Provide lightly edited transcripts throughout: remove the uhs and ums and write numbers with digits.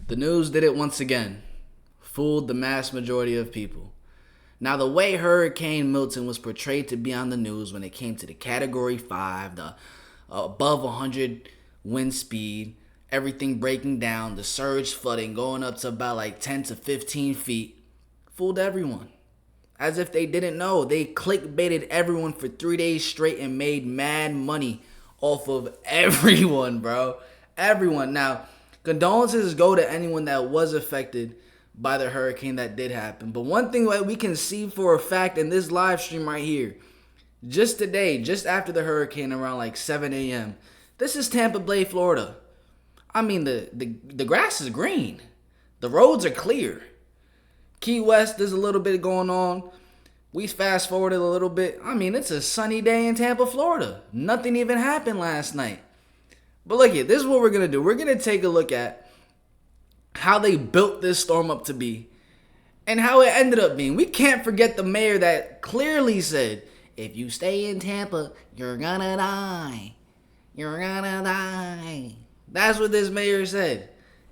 The news did it once again. Fooled the mass majority of people. Now, the way Hurricane Milton was portrayed to be on the news when it came to the Category 5, the above 100 wind speed, everything breaking down, the surge flooding going up to about like 10 to 15 feet, fooled everyone. As if they didn't know. They clickbaited everyone for 3 days straight and made mad money off of everyone, bro. Everyone. Now, condolences go to anyone that was affected by the hurricane that did happen. But one thing that we can see for a fact in this live stream right here, just today, just after the hurricane around like 7 a.m., this is Tampa Bay, Florida. I mean, the grass is green. The roads are clear. Key West, there's a little bit going on. We fast forwarded a little bit. I mean, it's a sunny day in Tampa, Florida. Nothing even happened last night. But look here, this is what we're going to do. We're going to take a look at how they built this storm up to be and how it ended up being. We can't forget the mayor that clearly said, if you stay in Tampa, you're gonna die. You're gonna die. That's what this mayor said.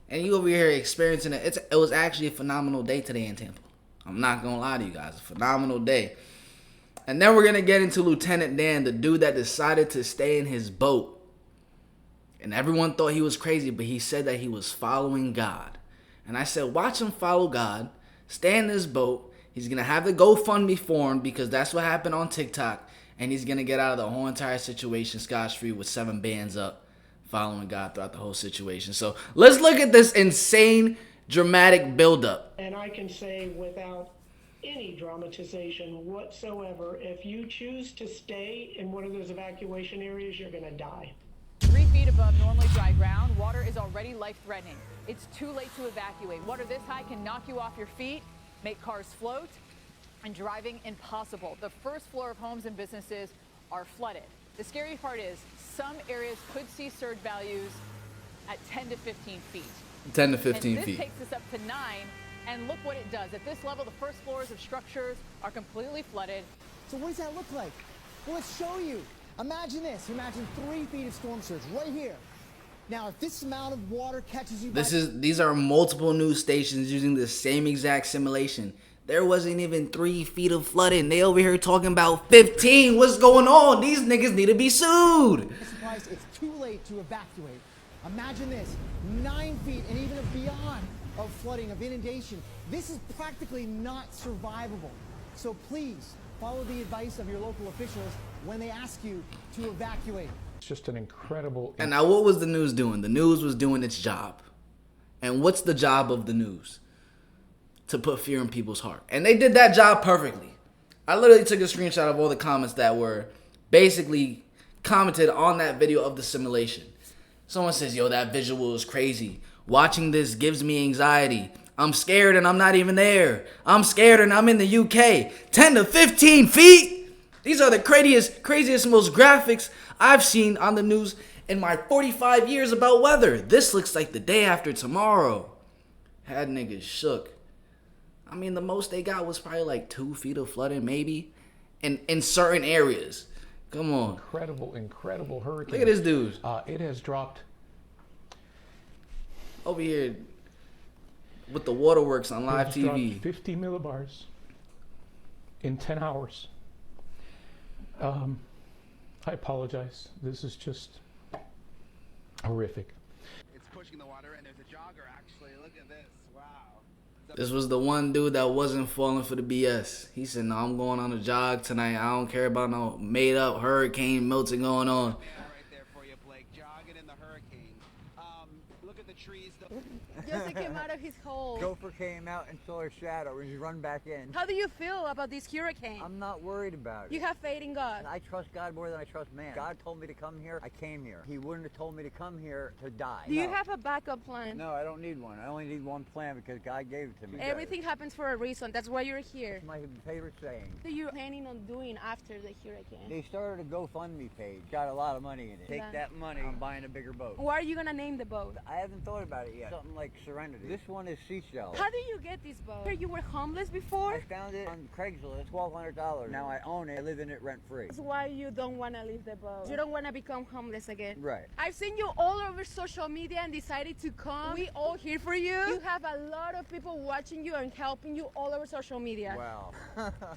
And you over here experiencing it. It was actually a phenomenal day today in Tampa. I'm not gonna lie to you guys. A phenomenal day. And then we're gonna get into Lieutenant Dan, the dude that decided to stay in his boat. And everyone thought he was crazy, but he said that he was following God. And I said, watch him follow God. Stay in this boat. He's going to have the GoFundMe formed because that's what happened on TikTok. And he's going to get out of the whole entire situation scotch-free with 7 bands up, following God throughout the whole situation. So let's look at this insane, dramatic buildup. And I can say without any dramatization whatsoever, if you choose to stay in one of those evacuation areas, you're going to die. 3 feet above normally dry ground, water is already life-threatening. It's too late to evacuate. Water this high can knock you off your feet, make cars float, and driving impossible. The first floor of homes and businesses are flooded. The scary part is some areas could see surge values at 10 to 15 feet. 10 to 15 and feet. This takes us up to 9, and look what it does. At this level, the first floors of structures are completely flooded. So what does that look like? Well, let's show you. Imagine this. Imagine 3 feet of storm surge right here. Now, if this amount of water catches you These are multiple news stations using the same exact simulation. There wasn't even 3 feet of flooding. They over here talking about 15. What's going on? These niggas need to be sued. I'm surprised it's too late to evacuate. Imagine this. 9 feet and even beyond of flooding, of inundation. This is practically not survivable. So please, follow the advice of your local officials when they ask you to evacuate. It's just an incredible... And now what was the news doing? The news was doing its job. And what's the job of the news? To put fear in people's heart. And they did that job perfectly. I literally took a screenshot of all the comments that were basically commented on that video of the simulation. Someone says, yo, that visual is crazy. Watching this gives me anxiety. I'm scared and I'm not even there. I'm scared and I'm in the UK. 10 to 15 feet. These are the craziest, most graphics I've seen on the news in my 45 years about weather. This looks like the day after tomorrow. Had niggas shook. I mean, the most they got was probably like 2 feet of flooding, maybe, in certain areas. Come on. Incredible hurricane. Look at this dude. It has dropped. Over here with the waterworks on live TV. 50 millibars in 10 hours. I apologize. This is just horrific. It's pushing the water, and there's a jogger actually. Look at this. Wow. This was the one dude that wasn't falling for the BS. He said, no, I'm going on a jog tonight. I don't care about no made up hurricane Milton going on. Yeah, right there for you, Blake. Jogging in the hurricane. Look at the trees. Joseph came out of his hole. Gopher came out and saw a shadow and just run back in. How do you feel about this hurricane? I'm not worried about it. You have faith in God. I trust God more than I trust man. God told me to come here, I came here. He wouldn't have told me to come here to die. Do you have a backup plan? No, I don't need one. I only need one plan because God gave it to me. Everything happens for a reason. That's why you're here. It's my favorite saying. What are you planning on doing after the hurricane? They started a GoFundMe page. Got a lot of money in it. Take that money, I'm buying a bigger boat. What are you going to name the boat? I haven't thought about about it yet. Something like Serenity. This one is Seashell. How did you get this boat? You were homeless before? I found it on Craigslist, $1,200. Now I own it. I live in it rent-free. That's why you don't want to leave the boat. You don't want to become homeless again. Right. I've seen you all over social media and decided to come. We all here for you. You have a lot of people watching you and helping you all over social media. Wow.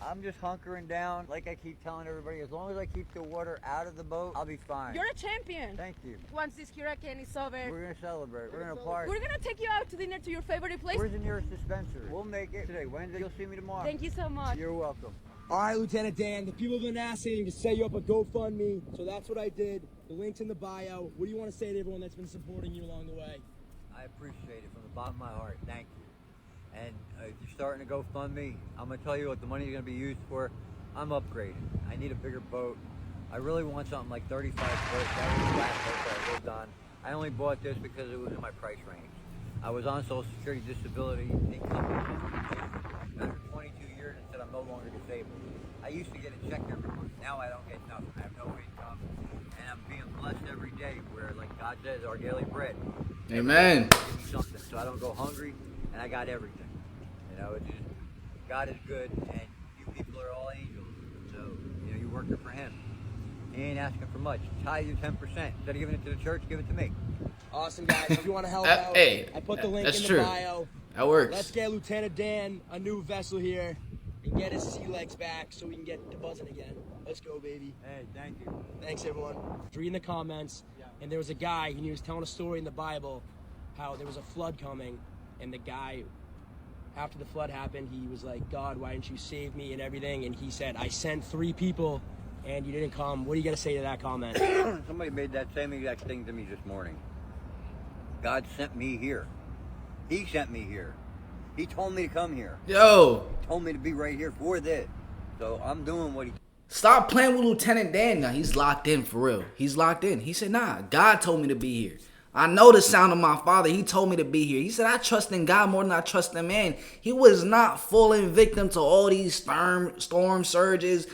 I'm just hunkering down. Like I keep telling everybody, as long as I keep the water out of the boat, I'll be fine. You're a champion. Thank you. Once this hurricane is over, We're going to celebrate. We're going to party. we're gonna take you out to dinner to your favorite place. Where's the nearest dispensary? We'll make it today. Wednesday, you'll see me tomorrow. Thank you so much. You're welcome. All right, Lieutenant Dan, the people have been asking to set you up a GoFundMe, so that's what I did. The link's in the bio. What do you want to say to everyone that's been supporting you along the way? I appreciate it from the bottom of my heart. Thank you. And if you're starting to GoFundMe, I'm going to tell you what the money is going to be used for. I'm upgrading. I need a bigger boat. I really want something like 35 foot. That was the last boat that I lived on. I only bought this because it was in my price range. I was on Social Security disability income after 22 years and said I'm no longer disabled. I used to get a check every month. Now I don't get nothing. I have no income. And I'm being blessed every day where, like God says, our daily bread. Amen. Give me something so I don't go hungry, and I got everything. You know, it's just, God is good, and you people are all angels. So, you know, you're working for Him. He ain't asking for much. Tithe your 10%. Instead of giving it to the church, give it to me. Awesome, guys. If you want to help out, hey, I put the link that's in the true. bio. That works. Let's get Lieutenant Dan a new vessel here and get his sea legs back so we can get to buzzing again. Let's go, baby. Hey, thank you. Thanks, everyone. Reading the comments, and there was a guy, and he was telling a story in the Bible how there was a flood coming, and the guy, after the flood happened, he was like, God, why didn't you save me and everything? And he said, I sent 3 people, and you didn't come. What are you going to say to that comment? Somebody made that same exact thing to me this morning. God sent me here. He sent me here. He told me to come here. Yo, He told me to be right here for this. So I'm doing what he... stop playing with Lieutenant Dan now. He's locked in for real. He's locked in. He said, nah, God told me to be here. I know the sound of my father. He told me to be here. He said, I trust in God more than I trust in man. He was not falling victim to all these storm surges,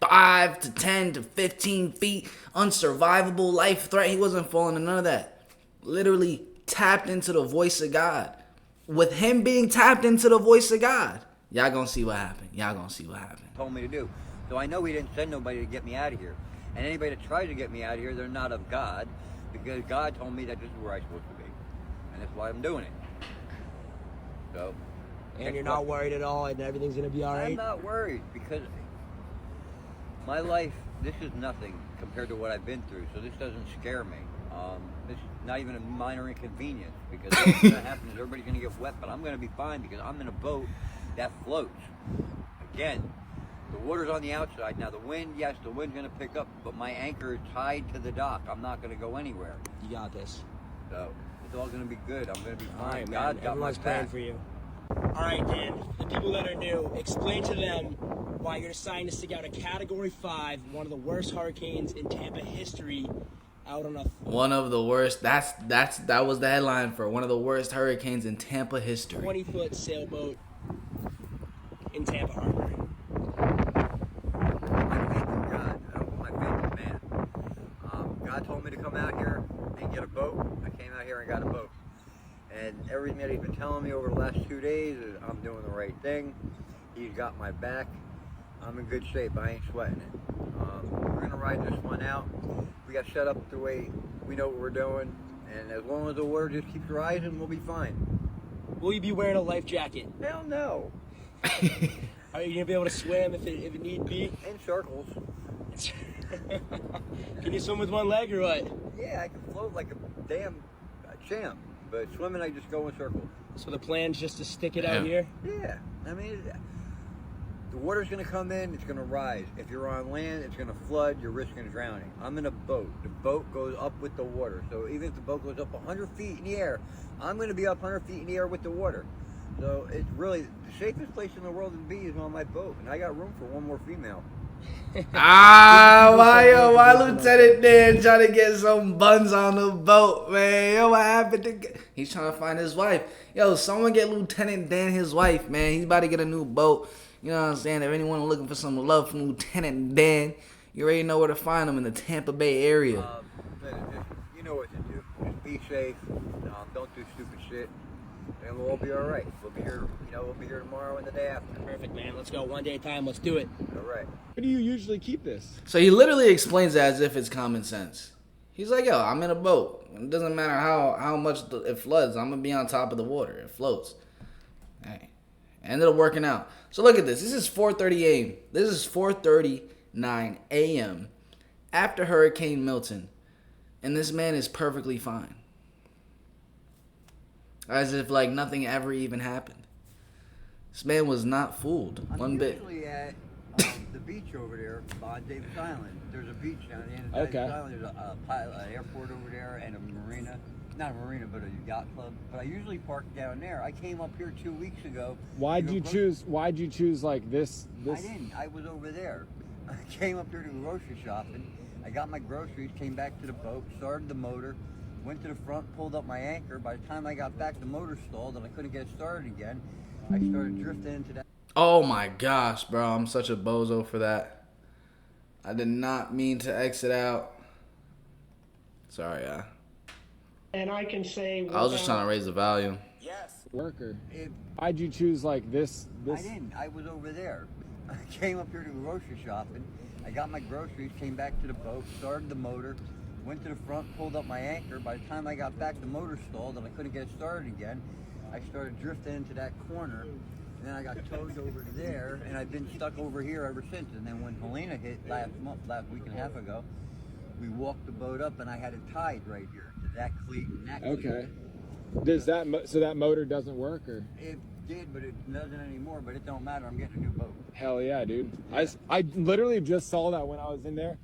5 to 10 to 15 feet, unsurvivable life threat. He wasn't falling to none of that. Literally tapped into the voice of God. With him being tapped into the voice of God, y'all gonna see what happened. Y'all gonna see what happened. told me to do. So I know he didn't send nobody to get me out of here. And anybody that tries to get me out of here, they're not of God, because God told me that this is where I'm supposed to be. And that's why I'm doing it. So. And you're not worried at all, and everything's going to be all right? I'm not worried, because my life, this is nothing compared to what I've been through, so this doesn't scare me. This is not even a minor inconvenience, because what's going to happen is everybody's going to get wet, but I'm going to be fine because I'm in a boat that floats. Again, the water's on the outside. Now the wind, yes, the wind's going to pick up, but my anchor is tied to the dock. I'm not going to go anywhere. You got this. So it's all going to be good. I'm going to be fine. All right, man. God got my Everyone's praying back. for you. All right, Dan, the people that are new, explain to them why you're deciding to stick out a Category 5, one of the worst hurricanes in Tampa history, out on a... One of the worst. That was the headline for one of the worst hurricanes in Tampa history. 20-foot sailboat in Tampa Harbor. My faith in God. I don't put my faith in man. God told me to come out here and get a boat. I came out here and got a boat. And everything that he's been telling me over the last 2 days is I'm doing the right thing. He's got my back. I'm in good shape. I ain't sweating it. We're going to ride this one out. We got set up the way we know what we're doing. And as long as the water just keeps rising, we'll be fine. Will you be wearing a life jacket? Hell no. Are you going to be able to swim if it need be? In circles. Can you swim with one leg or what? Yeah, I can float like a damn champ. But swimming, I just go in circles. So the plan's just to stick it out here? Yeah. I mean, the water's going to come in, it's going to rise. If you're on land, it's going to flood, you're risking drowning. I'm in a boat. The boat goes up with the water. So even if the boat goes up 100 feet in the air, I'm going to be up 100 feet in the air with the water. So it's really, the safest place in the world to be is on my boat. And I got room for one more female. Why Lieutenant Dan trying to get some buns on the boat, man? Yo, what happened to... He's trying to find his wife. Yo, someone get Lieutenant Dan his wife, man. He's about to get a new boat. You know what I'm saying? If anyone looking for some love from Lieutenant Dan, you already know where to find him in the Tampa Bay area. You know what to do. Just be safe, don't do stupid shit, and we'll all be all right. We'll be here, we'll be here tomorrow and the day after. Perfect, man. Let's go one day at a time. Let's do it. All right. Where do you usually keep this? So he literally explains it as if it's common sense. He's like, yo, I'm in a boat. It doesn't matter how much it floods. I'm going to be on top of the water. It floats. Hey. Ended up working out. So look at this. This is 4:30 a.m. This is 4:39 a.m. after Hurricane Milton. And this man is perfectly fine. As if like nothing ever even happened. This man was not fooled one bit. I'm usually at the beach over there on Davis Island. There's a beach down at the end of Davis Island. There's an airport over there and a marina. Not a marina, but a yacht club. But I usually park down there. I came up here 2 weeks ago. Why'd you choose like this? I didn't. I was over there. I came up here to go grocery shopping. I got my groceries, came back to the boat, started the motor, went to the front, pulled up my anchor. By the time I got back, the motor stalled and I couldn't get it started again. I started drifting into that. Oh my gosh, bro. I'm such a bozo for that. I did not mean to exit out. Sorry, And I can say... I was just trying to raise the volume. Yes. Worker. Why'd you choose like this? I didn't. I was over there. I came up here to go grocery shopping. I got my groceries, came back to the boat, started the motor, went to the front, pulled up my anchor. By the time I got back, the motor stalled and I couldn't get it started again. I started drifting into that corner, and then I got towed over there, and I've been stuck over here ever since. And then when Helena hit last week and a half ago, we walked the boat up, and I had it tied right here to that cleat and that cleat. Okay. Does that so that motor doesn't work, or? It did, but it doesn't anymore. But it don't matter. I'm getting a new boat. Hell yeah, dude. I literally just saw that when I was in there,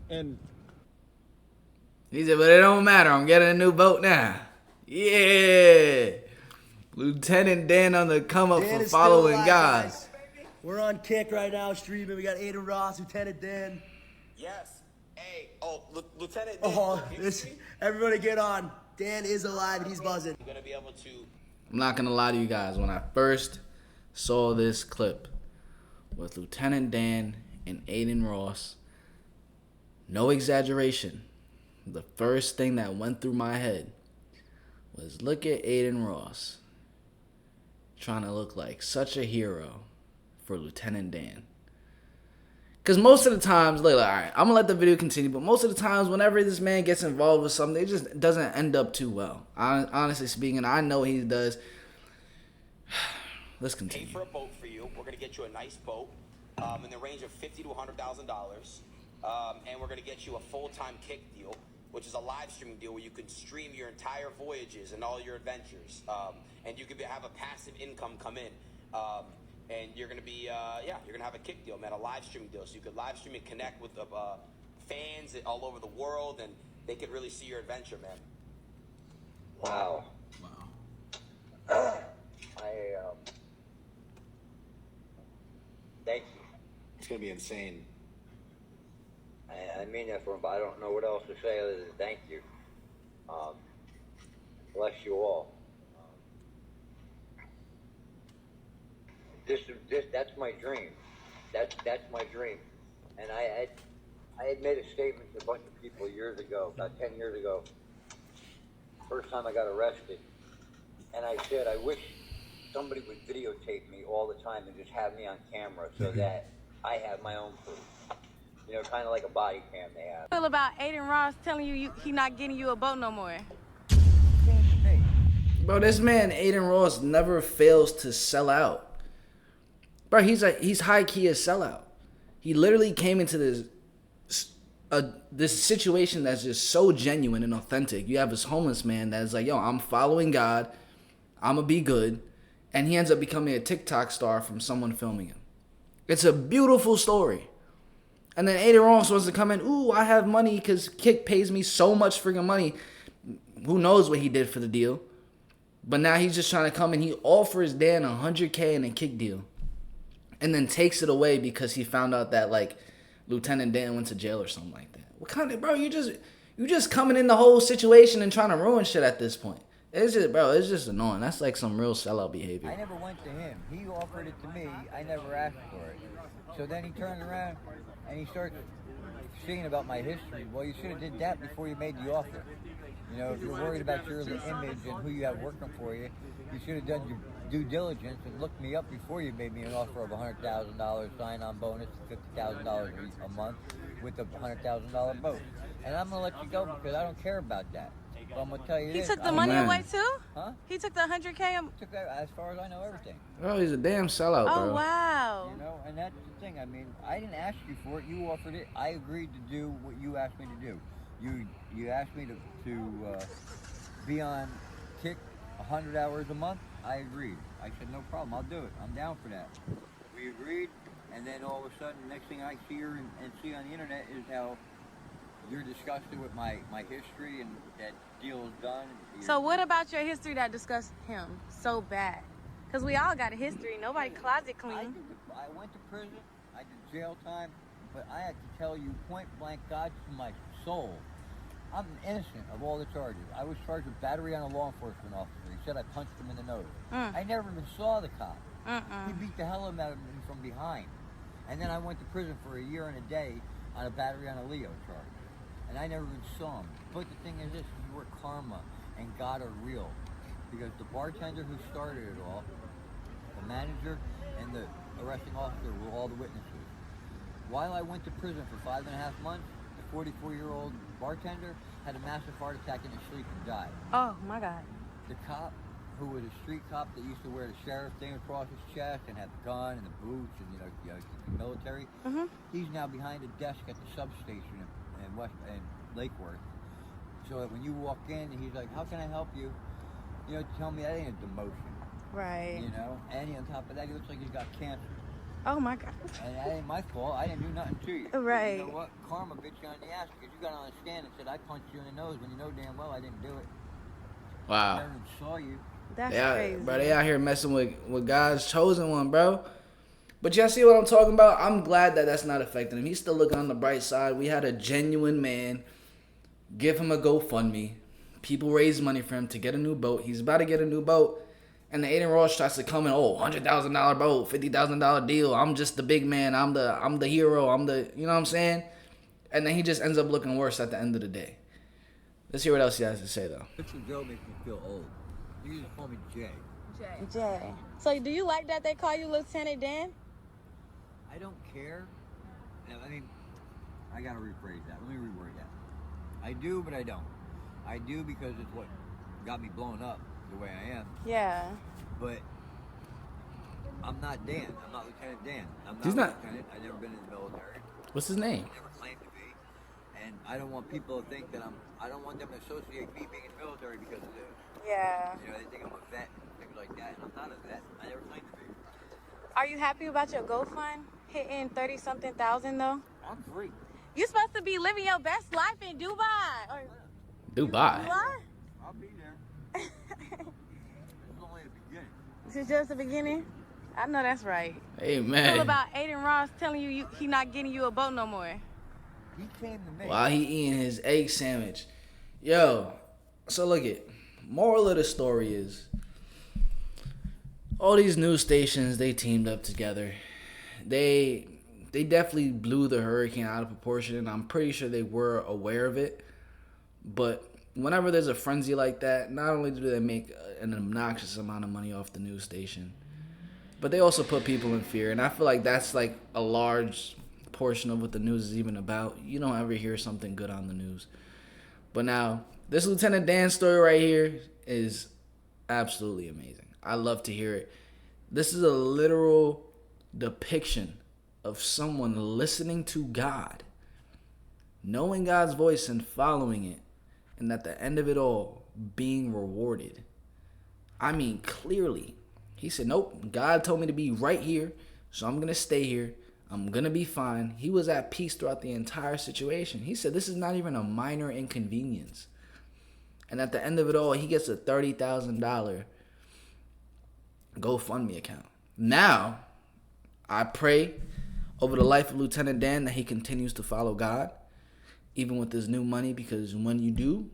and he said, but it don't matter. I'm getting a new boat now. Yeah. Lieutenant Dan on the come up for following God. Guys. We're on Kick right now, streaming. We got Aiden Ross, Lieutenant Dan. Yes. Hey, Lieutenant Dan. Oh, everybody get on. Dan is alive and he's buzzing. You're gonna be able to. I'm not going to lie to you guys. When I first saw this clip with Lieutenant Dan and Aiden Ross, no exaggeration, the first thing that went through my head was look at Aiden Ross trying to look like such a hero for Lieutenant Dan. Because most of the times, like, all right, I'm going to let the video continue, but most of the times, whenever this man gets involved with something, it just doesn't end up too well. Honestly speaking, I know he does. Let's continue. Pay for a boat for you. We're going to get you a nice boat in the range of $50,000 to $100,000. And we're going to get you a full-time Kick deal, which is a live streaming deal where you can stream your entire voyages and all your adventures. And you can have a passive income come in. And you're going to be, you're going to have a Kick deal, man, a live streaming deal. So you could live stream and connect with fans all over the world, and they could really see your adventure, man. Wow. Thank you. It's going to be insane. I mean that from, I don't know what else to say other than thank you. Bless you all. That's my dream. That's my dream. And I had made a statement to a bunch of people years ago, about 10 years ago. First time I got arrested. And I said, I wish somebody would videotape me all the time and just have me on camera so that I have my own proof. You know, kind of like a body cam they have. Feel about Aiden Ross telling you he not getting you a boat no more. Bro, this man, Aiden Ross, never fails to sell out. Bro, he's high-key a sellout. He literally came into this situation that's just so genuine and authentic. You have this homeless man that's like, yo, I'm following God. I'm going to be good. And he ends up becoming a TikTok star from someone filming him. It's a beautiful story. And then Aiden Ross wants to come in, ooh, I have money because Kick pays me so much freaking money. Who knows what he did for the deal. But now he's just trying to come in. He offers Dan $100K in a Kick deal. And then takes it away because he found out that, like, Lieutenant Dan went to jail or something like that. What kind of, bro, you just coming in the whole situation and trying to ruin shit at this point. It's just, bro, it's just annoying. That's like some real sellout behavior. I never went to him. He offered it to me. I never asked for it. So then he turned around and he started seeing about my history. Well, you should have did that before you made the offer. You know, if you're worried about your image and who you have working for you, you should have done your due diligence and looked me up before you made me an offer of $100,000 sign-on bonus and $50,000 a month with a $100,000 boat. And I'm gonna let you go because I don't care about that. But I'm gonna tell you He this. took the money away too? Huh? He took the 100K? Took that, as far as I know, everything. Oh, he's a damn sellout, Oh, bro. wow. You know, and that's the thing. I mean, I didn't ask you for it. You offered it. I agreed to do what you asked me to do. You asked me to be on Kick 100 hours a month. I agreed. I said, no problem. I'll do it. I'm down for that. We agreed, and then all of a sudden, the next thing I hear and see on the internet is how you're disgusted with my history and that deal is done. So what about your history that disgusts him so bad? Because we all got a history. Nobody closet clean. I went to prison. I did jail time. But I had to tell you point blank, God to my soul, I'm innocent of all the charges. I was charged with battery on a law enforcement officer. He said I punched him in the nose. I never even saw the cop. He beat the hell out of me from behind. And then I went to prison for a year and a day on a battery on a Leo charge. And I never even saw him. But the thing is this, is where karma and God are real. Because the bartender who started it all, the manager, and the arresting officer were all the witnesses. While I went to prison for 5.5 months, the 44-year-old bartender had a massive heart attack in his sleep and died. Oh, my God. The cop, who was a street cop that used to wear the sheriff thing across his chest and have the gun and the boots and, the military, he's now behind a desk at the substation in Lake Worth. So that when you walk in, he's like, how can I help you? Tell me that ain't a demotion. Right. And on top of that, he looks like he's got cancer. Oh, my God. And that ain't my fault. I didn't do nothing to you. Right. You know what? Karma bit you on the ass because you got on a stand and said, I punched you in the nose when you know damn well I didn't do it. Wow. I never even saw you. That's crazy. Bro, they out here messing with God's chosen one, bro. But y'all see what I'm talking about? I'm glad that that's not affecting him. He's still looking on the bright side. We had a genuine man give him a GoFundMe. People raised money for him to get a new boat. He's about to get a new boat. And the Aiden Ross tries to come in, $100,000 boat, $50,000 deal. I'm just the big man. I'm the hero. You know what I'm saying? And then he just ends up looking worse at the end of the day. Let's hear what else he has to say, though. Mr. Joe makes me feel old. You just call me Jay. Jay. So do you like that they call you Lieutenant Dan? I don't care. I mean, I gotta rephrase that. Let me reword that. I do, but I don't. I do because it's what got me blown up the way I am. Yeah. But I'm not Dan. I'm not Lieutenant Dan. He's not. Lieutenant. I've never been in the military. What's his name? Never claimed to be. And I don't want people to think that I don't want them to associate me being in the military because of this. Yeah. They think I'm a vet and things like that. And I'm not a vet. I never claimed to be. Are you happy about your GoFund hitting 30-something thousand though? I'm free. You're supposed to be living your best life in Dubai. Dubai? I'll be there. It's only the beginning. This is just the beginning? I know that's right. Hey, What man. about Aiden Ross telling you he not getting you a boat no more? He came to me. While he eating his egg sandwich. Yo, so look it. Moral of the story is, all these news stations, they teamed up together. They definitely blew the hurricane out of proportion, and I'm pretty sure they were aware of it. But whenever there's a frenzy like that, not only do they make an obnoxious amount of money off the news station, but they also put people in fear. And I feel like that's like a large portion of what the news is even about. You don't ever hear something good on the news. But now, this Lieutenant Dan story right here is absolutely amazing. I love to hear it. This is a literal depiction of someone listening to God, knowing God's voice and following it, and at the end of it all, being rewarded. I mean, clearly, he said, nope, God told me to be right here, so I'm going to stay here. I'm going to be fine. He was at peace throughout the entire situation. He said, this is not even a minor inconvenience. And at the end of it all, he gets a $30,000 GoFundMe account. Now, I pray over the life of Lieutenant Dan that he continues to follow God, even with this new money, because when you do,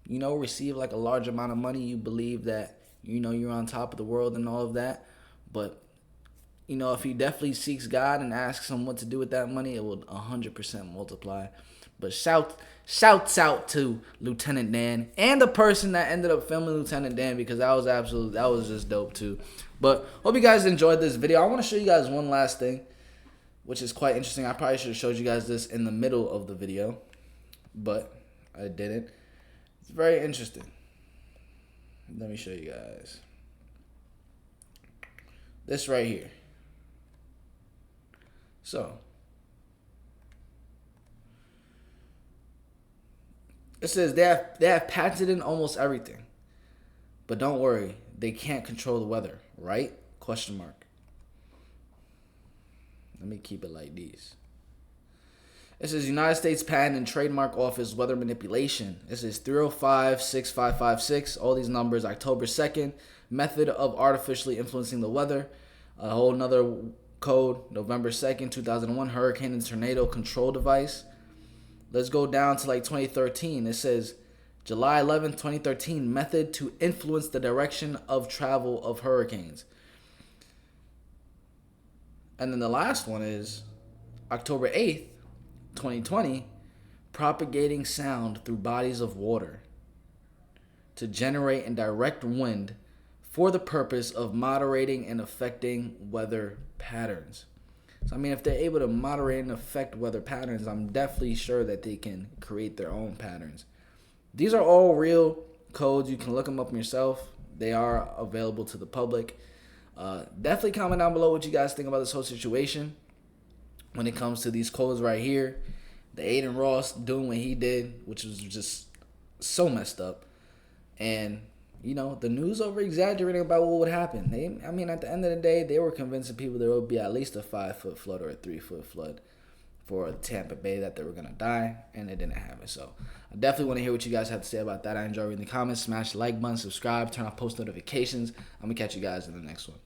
receive like a large amount of money, you believe that, you're on top of the world and all of that. But, if he definitely seeks God and asks him what to do with that money, it will 100% multiply. But shouts out to Lieutenant Dan and the person that ended up filming Lieutenant Dan, because that was just dope too. But hope you guys enjoyed this video. I want to show you guys one last thing, which is quite interesting. I probably should have showed you guys this in the middle of the video, but I didn't. It's very interesting. Let me show you guys. This right here. So, it says they have patented almost everything. But don't worry, they can't control the weather, right? Question mark. Let me keep it like these. It says United States Patent and Trademark Office weather manipulation. It says 305-6556. All these numbers, October 2nd. Method of artificially influencing the weather. A whole nother code, November 2nd, 2001. Hurricane and tornado control device. Let's go down to like 2013. It says July 11th, 2013. Method to influence the direction of travel of hurricanes. And then the last one is October 8th, 2020, propagating sound through bodies of water to generate and direct wind for the purpose of moderating and affecting weather patterns. So, I mean, if they're able to moderate and affect weather patterns, I'm definitely sure that they can create their own patterns. These are all real codes. You can look them up yourself. They are available to the public. Definitely comment down below what you guys think about this whole situation when it comes to these codes right here. The Aiden Ross doing what he did, which was just so messed up. And, you know, the news over-exaggerating about what would happen. I mean, at the end of the day, they were convincing people there would be at least a 5-foot flood or a 3-foot flood for Tampa Bay, that they were going to die, and it didn't happen. So I definitely want to hear what you guys have to say about that. I enjoy reading the comments. Smash the like button, subscribe, turn on post notifications. I'm going to catch you guys in the next one.